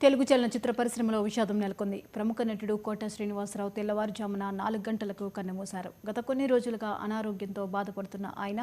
తెలుగు చలనచిత్ర పరిశ్రమలో విషాదం నెలకొంది. ప్రముఖ నటుడు కోట శ్రీనివాసరావు తెల్లవారుజామున 4 గంటలకు కన్నుమూశారు. గత కొన్ని రోజులుగా అనారోగ్యంతో బాధపడుతున్న ఆయన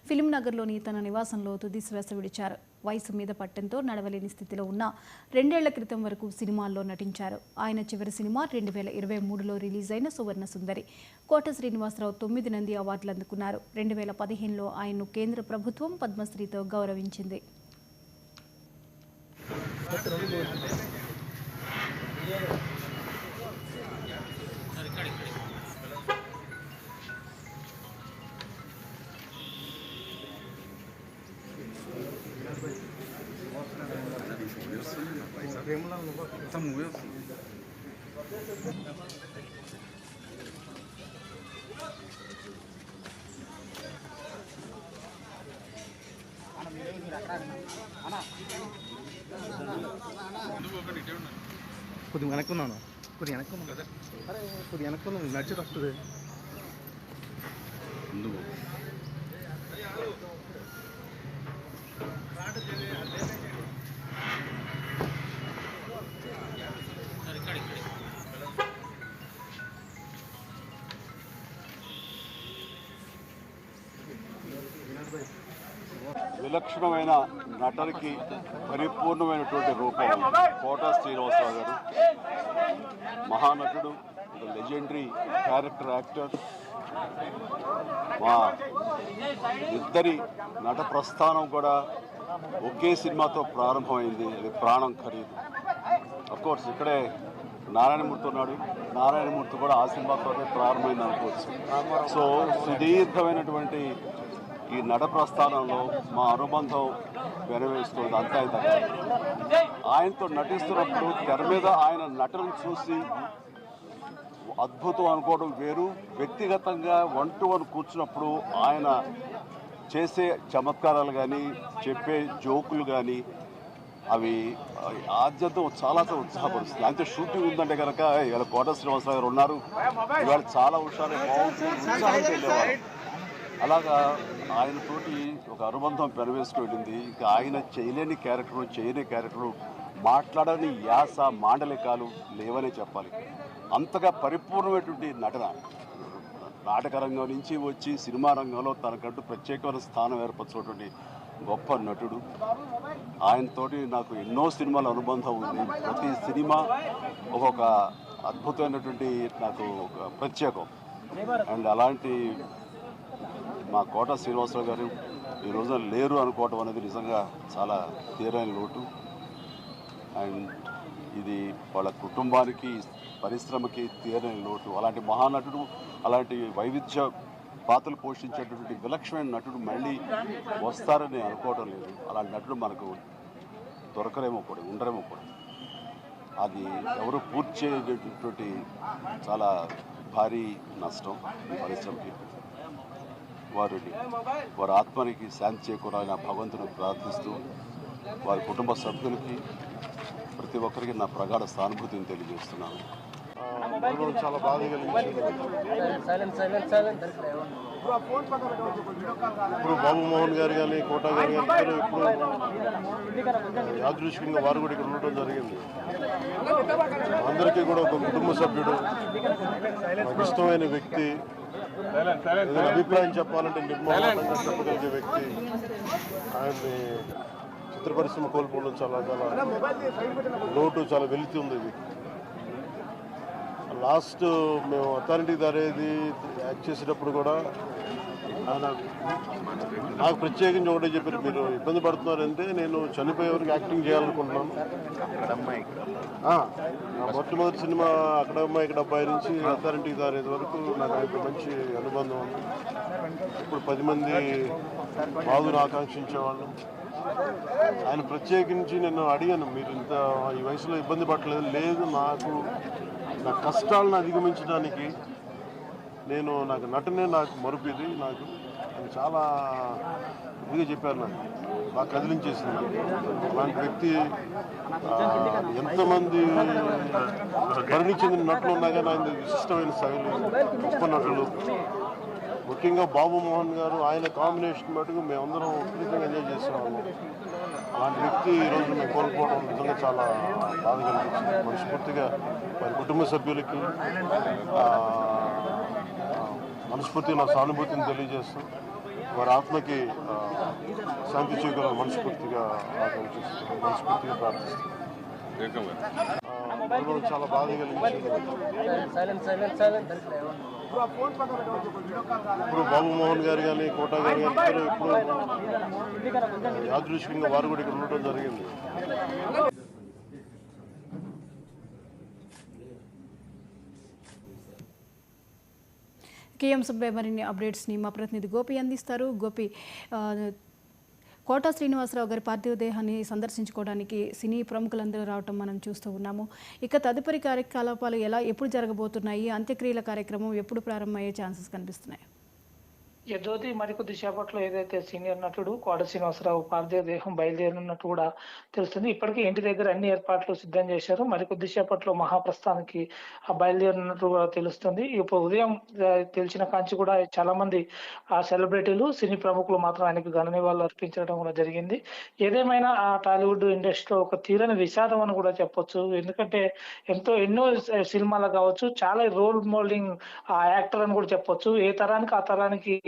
ఫిల్మ్ నగర్లోని తన నివాసంలో తుది శ్వాస విడిచారు. వయసు మీద పట్టంతో నడవలేని స్థితిలో ఉన్న 2 ఏళ్ల క్రితం వరకు సినిమాల్లో నటించారు. ఆయన చివరి సినిమా 2023లో రిలీజ్ అయిన సువర్ణ సుందరి. కోట శ్రీనివాసరావు 9 నంది అవార్డులు అందుకున్నారు. 2015లో ఆయన్ను కేంద్ర ప్రభుత్వం పద్మశ్రీతో గౌరవించింది. కొద్దిగా వెనక్కున్నాను అరే కొద్దిగా వెనక్కున్నాను నడిచి వస్తుంది విలక్షణమైన నటనకి పరిపూర్ణమైనటువంటి రూపం కోట శ్రీనివాసరావు గారు. మహానటుడు, లెజెండరీ క్యారెక్టర్ యాక్టర్. మా ఇద్దరి నట ప్రస్థానం కూడా ఒకే సినిమాతో ప్రారంభమైంది. అది ప్రాణం ఖరీదు. అఫ్కోర్స్ ఇక్కడే నారాయణమూర్తి ఉన్నాడు. నారాయణమూర్తి కూడా ఆ సినిమాతోనే ప్రారంభమైంది అనుకోవచ్చు. సో సుదీర్ఘమైనటువంటి ఈ నట ప్రస్థానంలో మా అనుబంధం వెనవేస్తుంది. అంతా ఆయనతో నటిస్తున్నప్పుడు తెర మీద ఆయన నటనను చూసి అద్భుతం అనుకోవడం వేరు. వ్యక్తిగతంగా 1-to-1 కూర్చున్నప్పుడు ఆయన చేసే చమత్కారాలు కానీ చెప్పే జోకులు కానీ అవి ఆద్యంతం చాలా ఉత్సాహపరుస్తుంది. అంతే షూటింగ్ ఉందంటే కనుక ఇవాళ కోట శ్రీనివాసరావు గారు ఉన్నారు, ఇవాళ చాలా ఉత్సాహంగా వెళ్ళేవారు. అలాగా ఆయనతోటి ఒక అనుబంధం పెనవేసుకు వెళ్ళింది. ఇంకా ఆయన చేయలేని క్యారెక్టరు, చేయని క్యారెక్టరు, మాట్లాడని యాస మాండలికాలు లేవనే చెప్పాలి. అంతగా పరిపూర్ణమైనటువంటి నటన. నాటక రంగం నుంచి వచ్చి సినిమా రంగంలో తనకంటూ ప్రత్యేకమైన స్థానం ఏర్పరచుకున్నటువంటి గొప్ప నటుడు. ఆయనతోటి నాకు ఎన్నో సినిమాల అనుబంధం ఉంది. ప్రతి సినిమా ఒక్కొక్క అద్భుతమైనటువంటి నాకు ప్రత్యేకం. అండ్ అలాంటి మా కోట శ్రీనివాసరావు గారు ఈ రోజున లేరు అనుకోవటం అనేది నిజంగా చాలా తీరైన లోటు. అండ్ ఇది వాళ్ళ కుటుంబానికి, పరిశ్రమకి తీరైన లోటు. అలాంటి మహానటుడు, అలాంటి వైవిధ్య పాత్రలు పోషించేటటువంటి విలక్షణమైన నటుడు మళ్ళీ వస్తారని అనుకోవటం లేదు. అలాంటి నటుడు మనకు దొరకరేమో కూడా, ఉండరేమో కూడా. అది ఎవరు పూర్తి చేయటువంటి చాలా భారీ నష్టం పరిశ్రమకి. వారి ఆత్మనికి శాంతి చేకూరాలని భగవంతుని ప్రార్థిస్తూ వారి కుటుంబ సభ్యులకి ప్రతి ఒక్కరికి నా ప్రగాఢ సానుభూతిని తెలియజేస్తున్నాను. చాలా బాధ కలిగించింది. ఇప్పుడు బాబు మోహన్ గారు కానీ కోట గారు కానీ ఇప్పుడు యాదృచ్ఛికంగా వారు కూడా ఇక్కడ ఉండటం జరిగింది. అందరికీ కూడా ఒక కుటుంబ సభ్యుడు, నాకు ఇష్టమైన వ్యక్తి, ఏదైనా అభిప్రాయం చెప్పాలంటే నిర్మూలంగా చెప్పగలిగే వ్యక్తి. ఆయన్ని చిత్ర పరిశ్రమ కోల్పోవడం చాలా లోటు, చాలా వెలితి ఉంది. ఇది లాస్ట్ మేము అథారిటీ దారేది యాక్ట్ చేసేటప్పుడు కూడా ఆయన నాకు ప్రత్యేకించి ఒకటే చెప్పారు, మీరు ఇబ్బంది పడుతున్నారంటే నేను చనిపోయేవరకు యాక్టింగ్ చేయాలనుకుంటున్నాను. మొట్టమొదటి సినిమా అక్కడ అమ్మాయి ఇక్కడ అబ్బాయి నుంచి అథారిటీ దారేది వరకు నాకు ఆయనకు మంచి అనుబంధం ఉంది. ఇప్పుడు 10 మంది బాధను ఆకాంక్షించేవాళ్ళం. ఆయన ప్రత్యేకించి నేను అడిగాను, మీరు ఇంత ఈ వయసులో ఇబ్బంది పడలేదు. లేదు, నా కష్టాలను అధిగమించడానికి నాకు నటనే నాకు మరుపుది. నాకు అది చాలా ఇదిగా చెప్పారు. నాకు బాగా కదిలించేసింది. అలాంటి వ్యక్తి ఎంతమంది భరణి చెందిన నటులు ఉన్నా కానీ ఆయన విశిష్టమైన శైలి, గొప్ప నటులు. ముఖ్యంగా బాబు మోహన్ గారు, ఆయన కాంబినేషన్ మటుకు మేమందరం విపరీతంగా ఎంజాయ్ చేసేవాళ్ళం. అలాంటి వ్యక్తి ఈరోజు మేము కోల్పోవడం నిజంగా చాలా బాధ కలిగించింది. మనస్ఫూర్తిగా వారి కుటుంబ సభ్యులకి మనస్ఫూర్తిగా నా సానుభూతిని తెలియజేస్తూ వారి ఆత్మకి శాంతి చేకూరాలని మనస్ఫూర్తిగా ఆకాంక్షిస్తున్నాను, మనస్ఫూర్తిగా ప్రార్థిస్తున్నాను. చాలా బాధ కలిగించింది. ఇప్పుడు బాబు మోహన్ గారు కానీ కోటా గారు కానీ ఇప్పుడు యాదృష్టికంగా వారు కూడా ఇక్కడ ఉండటం జరిగింది. కేఎంసీపై మరిన్ని అప్డేట్స్ని మా ప్రతినిధి గోపి అందిస్తారు. గోపి, కోటా శ్రీనివాసరావు గారి పార్థివ దేహాన్ని సందర్శించుకోవడానికి సినీ ప్రముఖులందరూ రావటం మనం చూస్తూ ఉన్నాము. ఇక తదుపరి కార్యకలాపాలు ఎప్పుడు జరగబోతున్నాయి? అంత్యక్రియల కార్యక్రమం ఎప్పుడు ప్రారంభమయ్యే ఛాన్సెస్ కనిపిస్తున్నాయి? జ్యోతి, మరికొద్ది సేపట్లో ఏదైతే సీనియర్ నటుడు కోట శ్రీనివాసరావు పార్థివ దేహం బయలుదేరినట్టు కూడా తెలుస్తుంది. ఇప్పటికే ఇంటి దగ్గర అన్ని ఏర్పాట్లు సిద్ధం చేశారు. మరికొద్ది సేపట్లో మహాప్రస్థానికి బయలుదేరినట్టు కూడా తెలుస్తుంది. ఇప్పుడు ఉదయం తెలిసిన కాంచి కూడా చాలా మంది ఆ సెలబ్రిటీలు సినీ ప్రముఖులు మాత్రం ఆయనకు ఘన నివాళులు అర్పించడం కూడా జరిగింది. ఏదేమైనా ఆ టాలీవుడ్ ఇండస్ట్రీలో ఒక తీరని విషాదం అని కూడా చెప్పొచ్చు. ఎందుకంటే ఎన్నో సినిమాలు కావచ్చు, చాలా రోల్ మోల్డింగ్ ఆ యాక్టర్ అని కూడా చెప్పొచ్చు. ఏ తరానికి ఆ తరానికి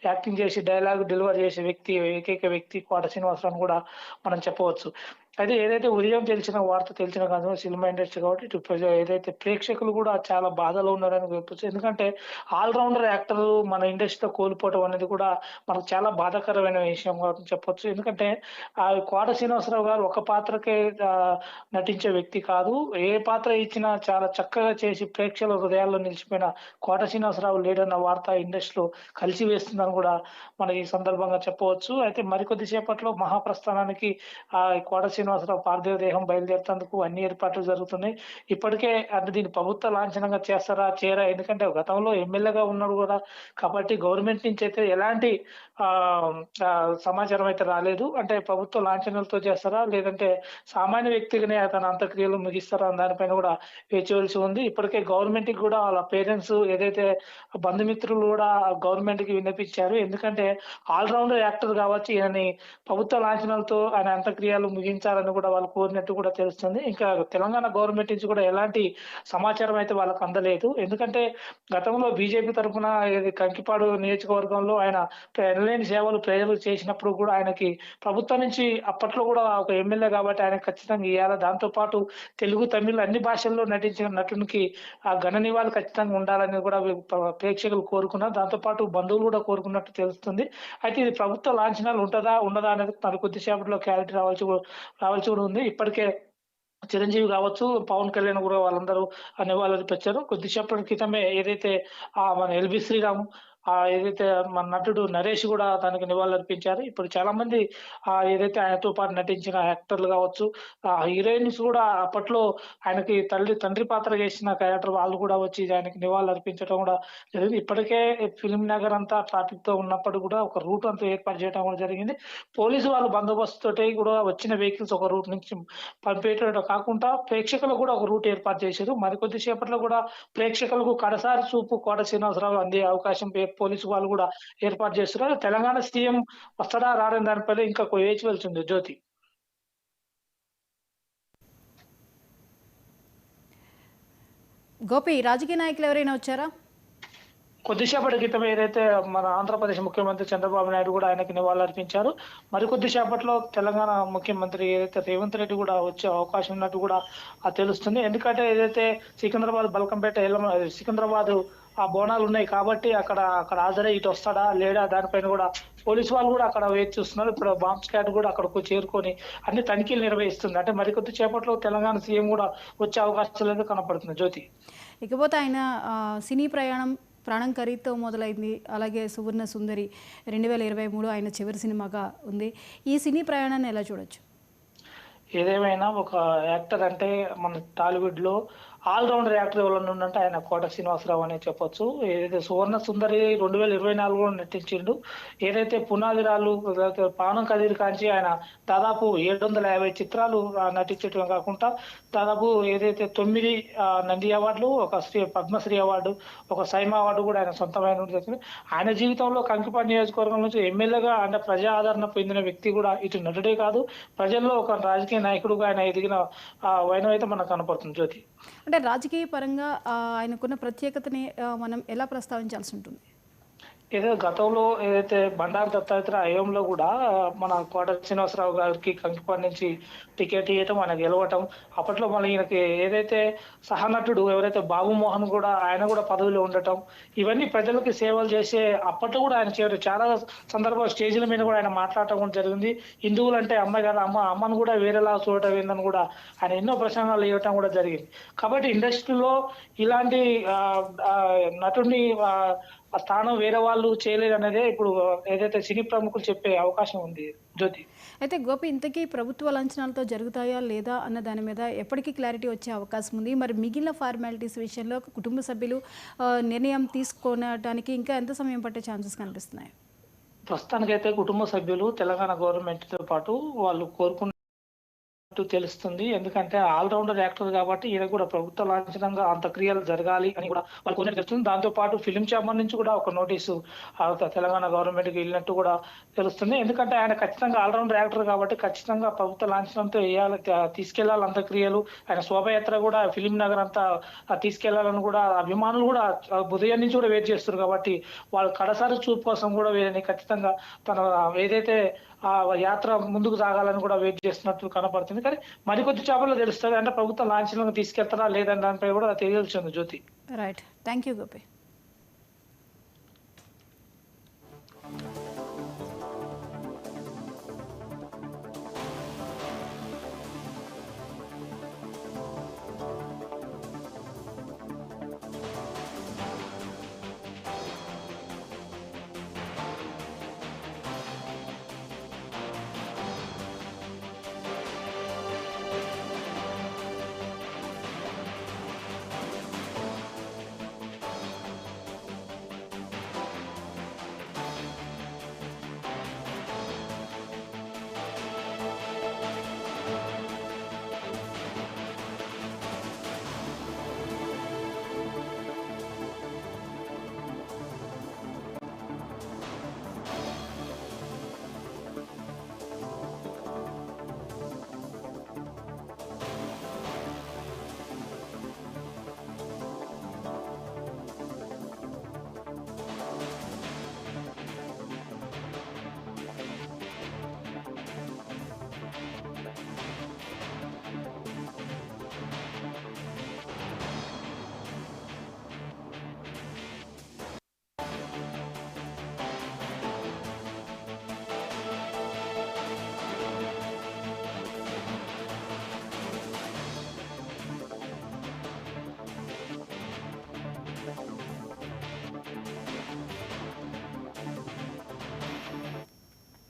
యాక్టింగ్ చేసి డైలాగ్ డెలివర్ చేసే వ్యక్తి, ఏకైక వ్యక్తి కోట శ్రీనివాసరావు కూడా మనం చెప్పవచ్చు. అయితే ఏదైతే ఉదయం తెలిసిన కాదు సినిమా ఇండస్ట్రీ కాబట్టి ఇటు ఏదైతే ప్రేక్షకులు కూడా చాలా బాధలో ఉన్నారని చెప్పచ్చు. ఎందుకంటే ఆల్రౌండర్ యాక్టర్ మన ఇండస్ట్రీలో కోల్పోవడం అనేది కూడా మనకు చాలా బాధాకరమైన విషయం చెప్పొచ్చు. ఎందుకంటే ఆ కోట శ్రీనివాసరావు గారు ఒక పాత్రకే నటించే వ్యక్తి కాదు. ఏ పాత్ర ఇచ్చినా చాలా చక్కగా చేసి ప్రేక్షకుల హృదయాల్లో నిలిచిపోయిన కోట శ్రీనివాసరావు లేడన్న వార్త ఇండస్ట్రీలో కలిసి వేస్తుందని కూడా మనం ఈ సందర్భంగా చెప్పవచ్చు. అయితే మరికొద్ది సేపట్లో మహాప్రస్థానానికి ఆ కోట శ్రీనివాసరావు పార్థివ దేహం బయలుదేరేందుకు అన్ని ఏర్పాట్లు జరుగుతున్నాయి. ఇప్పటికే అంటే దీన్ని ప్రభుత్వ లాంఛనంగా చేయరా, ఎందుకంటే గతంలో ఎమ్మెల్యేగా ఉన్నాడు కూడా కాబట్టి గవర్నమెంట్ నుంచి అయితే ఎలాంటి సమాచారం అయితే రాలేదు. అంటే ప్రభుత్వ లాంఛనాలతో చేస్తారా లేదంటే సామాన్య వ్యక్తిగానే తన అంత్యక్రియలు ముగిస్తారా అన్న దానిపైన కూడా వేచివలసి ఉంది. ఇప్పటికే గవర్నమెంట్ కి కూడా వాళ్ళ పేరెంట్స్ ఏదైతే బంధుమిత్రులు కూడా గవర్నమెంట్ కి విన్నపించారు. ఎందుకంటే ఆల్రౌండర్ యాక్టర్ కావచ్చు, ఈయనని ప్రభుత్వ లాంఛనాలతో ఆయన అంత్యక్రియలు ముగించాలని కూడా వాళ్ళు కోరినట్టు కూడా తెలుస్తుంది. ఇంకా తెలంగాణ గవర్నమెంట్ నుంచి కూడా ఎలాంటి సమాచారం అయితే వాళ్ళకి అందలేదు. ఎందుకంటే గతంలో బీజేపీ తరఫున కంకిపాడు నియోజకవర్గంలో ఆయన ఎనలేని సేవలు ప్రజలకు చేసినప్పుడు కూడా ఆయనకి ప్రభుత్వం నుంచి అప్పట్లో కూడా ఒక ఎమ్మెల్యే కాబట్టి ఆయన ఖచ్చితంగా ఇవ్వాలి. దాంతో పాటు తెలుగు, తమిళ అన్ని భాషల్లో నటించిన నటునికి ఆ ఘన నివాళులు ఖచ్చితంగా ఉండాలని కూడా ప్రేక్షకులు కోరుకున్నారు. దాంతో పాటు బంధువులు కూడా కోరుకున్నట్టు తెలుస్తుంది. అయితే ఇది ప్రభుత్వ లాంఛనాలు ఉండదా అనేది మరి కొద్దిసేపట్లో క్లారిటీ రావాల్సి కూడా ఉంది. ఇప్పటికే చిరంజీవి కావచ్చు, పవన్ కళ్యాణ్ కూడా వాళ్ళందరూ నివాళులు అర్పించారు. కొద్దిసేపటి క్రితమే ఏదైతే మన ఎల్బి శ్రీరామ్ ఏదైతే మన నటుడు నరేష్ కూడా తనకి నివాళులు అర్పించారు. ఇప్పుడు చాలా మంది ఏదైతే ఆయనతో పాటు నటించిన యాక్టర్లు కావచ్చు, హీరోయిన్స్ కూడా అప్పట్లో ఆయనకి తండ్రి పాత్ర చేసిన క్యారెక్టర్ వాళ్ళు కూడా వచ్చి ఆయనకి నివాళులు అర్పించడం కూడా జరిగింది. ఇప్పటికే ఫిల్మ్ నగర్ అంతా ట్రాఫిక్ తో ఉన్నప్పుడు కూడా ఒక రూట్ అంతా ఏర్పాటు చేయడం కూడా జరిగింది. పోలీసు వాళ్ళు బందోబస్తు తోటి కూడా వచ్చిన వెహికల్స్ ఒక రూట్ నుంచి పంపేయడం కాకుండా ప్రేక్షకులు కూడా ఒక రూట్ ఏర్పాటు చేశారు. మరికొద్ది సేపట్లో కూడా ప్రేక్షకులకు కడసారి చూపు కోట శ్రీనివాసరావు అందే అవకాశం పోలీసు వాళ్ళు కూడా ఏర్పాటు చేస్తున్నారు. తెలంగాణ సీఎం వస్తాడా రాడని దానిపై ఇంకా వేచి వెళ్తుంది. జ్యోతి, గోపి, రాజకీయ నాయకులు ఎవరైనా వచ్చారా? కొద్దిసేపటి క్రితం ఏదైతే మన ఆంధ్రప్రదేశ్ ముఖ్యమంత్రి చంద్రబాబు నాయుడు కూడా ఆయనకి నివాళులు అర్పించారు. మరికొద్ది సేపట్లో తెలంగాణ ముఖ్యమంత్రి ఏదైతే రేవంత్ రెడ్డి కూడా వచ్చే అవకాశం ఉన్నట్టు కూడా తెలుస్తుంది. ఎందుకంటే ఏదైతే సికింద్రాబాద్ బల్కంపేట సికింద్రాబాద్ ఆ బోనాలు ఉన్నాయి కాబట్టి అక్కడ హాజరై ఇటు వస్తాడా లేడా దానిపైన కూడా పోలీసు వాళ్ళు కూడా అక్కడ వేచి చూస్తున్నారు. ఇప్పుడు బాంబ్ స్క్వాడ్ కూడా అక్కడకు చేరుకొని అన్ని తనిఖీలు నిర్వహిస్తుంది. అంటే మరికొద్ది సేపట్లో తెలంగాణ సీఎం కూడా వచ్చే అవకాశాలు కనపడుతుంది. జ్యోతి, ఇకపోతే ఆయన సినీ ప్రయాణం ప్రాణం ఖరీదుతో మొదలైంది. అలాగే సువర్ణ సుందరి 2023 ఆయన చివరి సినిమాగా ఉంది. ఈ సినీ ప్రయాణాన్ని ఎలా చూడొచ్చు? ఏదేమైనా ఒక యాక్టర్ అంటే మన టాలీవుడ్ లో ఆల్రౌండర్ యాక్టర్ ఎవరైనా ఉందంటే ఆయన కోట శ్రీనివాసరావు అనే చెప్పొచ్చు. ఏదైతే సువర్ణ సుందరి 2024లో నటించిండు. ఏదైతే పునాది రాళ్ళు, పానం కదిరి కాంచి ఆయన దాదాపు 750 చిత్రాలు నటించటమే కాకుండా దాదాపు ఏదైతే 9 నంది అవార్డులు, ఒక పద్మశ్రీ అవార్డు, ఒక సైమా అవార్డు కూడా ఆయన సొంతమైన జరిగింది. ఆయన జీవితంలో కంకిపాడు నియోజకవర్గం నుంచి ఎమ్మెల్యేగా అంటే ప్రజా ఆదరణ పొందిన వ్యక్తి కూడా ఇటు నటుడే కాదు, ప్రజల్లో ఒక రాజకీయ నాయకుడుగా ఆయన ఎదిగిన వైనం అయితే మనకు కనపడుతుంది జ్యోతి. అంటే రాజకీయ పరంగా ఆయనకున్న ప్రత్యేకతని మనం ఎలా ప్రస్తావించాల్సి ఉంటుంది? ఏదో గతంలో ఏదైతే బండారు దత్తాత్రేయ హయాంలో కూడా మన కోట శ్రీనివాసరావు గారికి కంకిపాడు నుంచి టికెట్ ఇవ్వటం, ఆయన గెలవటం, అప్పట్లో మళ్ళీ ఈయనకి ఏదైతే సహనటుడు ఎవరైతే బాబు మోహన్ కూడా ఆయన కూడా పదవిలో ఉండటం, ఇవన్నీ ప్రజలకి సేవలు చేసే అప్పట్లో కూడా ఆయన చేయడం చాలా సందర్భాలు స్టేజ్ల మీద కూడా ఆయన మాట్లాడటం కూడా జరిగింది. హిందువులు అంటే అమ్మాయి కదా, అమ్మను కూడా వేరేలా చూడటం ఏందని కూడా ఆయన ఎన్నో ప్రసంగాలు ఇవ్వటం కూడా జరిగింది. కాబట్టి ఇండస్ట్రీలో ఇలాంటి నటుడిని ఆ స్థానం వేరే వాళ్ళు చేయలేదు అనేదే ఇప్పుడు ఏదైతే సినీ ప్రముఖులు చెప్పే అవకాశం ఉంది జ్యోతి. అయితే గోపి, ఇంతకీ ప్రభుత్వ లాంఛనాలతో జరుగుతాయా లేదా అన్న దాని మీద ఎప్పటికీ క్లారిటీ వచ్చే అవకాశం ఉంది. మరి మిగిలిన ఫార్మాలిటీస్ విషయంలో కుటుంబ సభ్యులు నిర్ణయం తీసుకోవడానికి ఇంకా ఎంత సమయం పట్టే ఛాన్సెస్ కనిపిస్తున్నాయి? ప్రస్తుతానికైతే కుటుంబ సభ్యులు తెలంగాణ గవర్నమెంట్తో పాటు వాళ్ళు కోరుకున్న తెలుస్తుంది. ఎందుకంటే ఆల్రౌండర్ యాక్టర్ కాబట్టి ఈయన కూడా ప్రభుత్వ లాంఛనంగా అంత్యక్రియలు జరగాలి అని కూడా వాళ్ళు కొన్ని తెలుస్తుంది. దాంతో పాటు ఫిలిం ఛాంబర్ నుంచి కూడా ఒక నోటీసు తెలంగాణ గవర్నమెంట్కి వెళ్ళినట్టు కూడా తెలుస్తుంది. ఎందుకంటే ఆయన ఖచ్చితంగా ఆల్రౌండర్ యాక్టర్ కాబట్టి ఖచ్చితంగా ప్రభుత్వ లాంఛనంతో తీసుకెళ్లాలి అంత్యక్రియలు. ఆయన శోభయాత్ర కూడా ఫిలిం నగర్ అంతా తీసుకెళ్లాలని కూడా అభిమానులు కూడా ఉదయం నుంచి కూడా వెయిట్ చేస్తారు. కాబట్టి వాళ్ళు కడసారి చూపు కోసం కూడా వీరిని ఖచ్చితంగా తన ఏదైతే ఆ యాత్ర ముందుకు సాగాలని కూడా వెయిట్ చేస్తున్నట్టు కనపడుతుంది. కానీ మరికొద్ది చేపల్లో తెలుస్తుంది అంటే ప్రభుత్వం లాంఛనంగా తీసుకెళ్తారా లేదని దానిపై కూడా తెలియాల్సి ఉంది Jyothi. Right, thank you Gopi.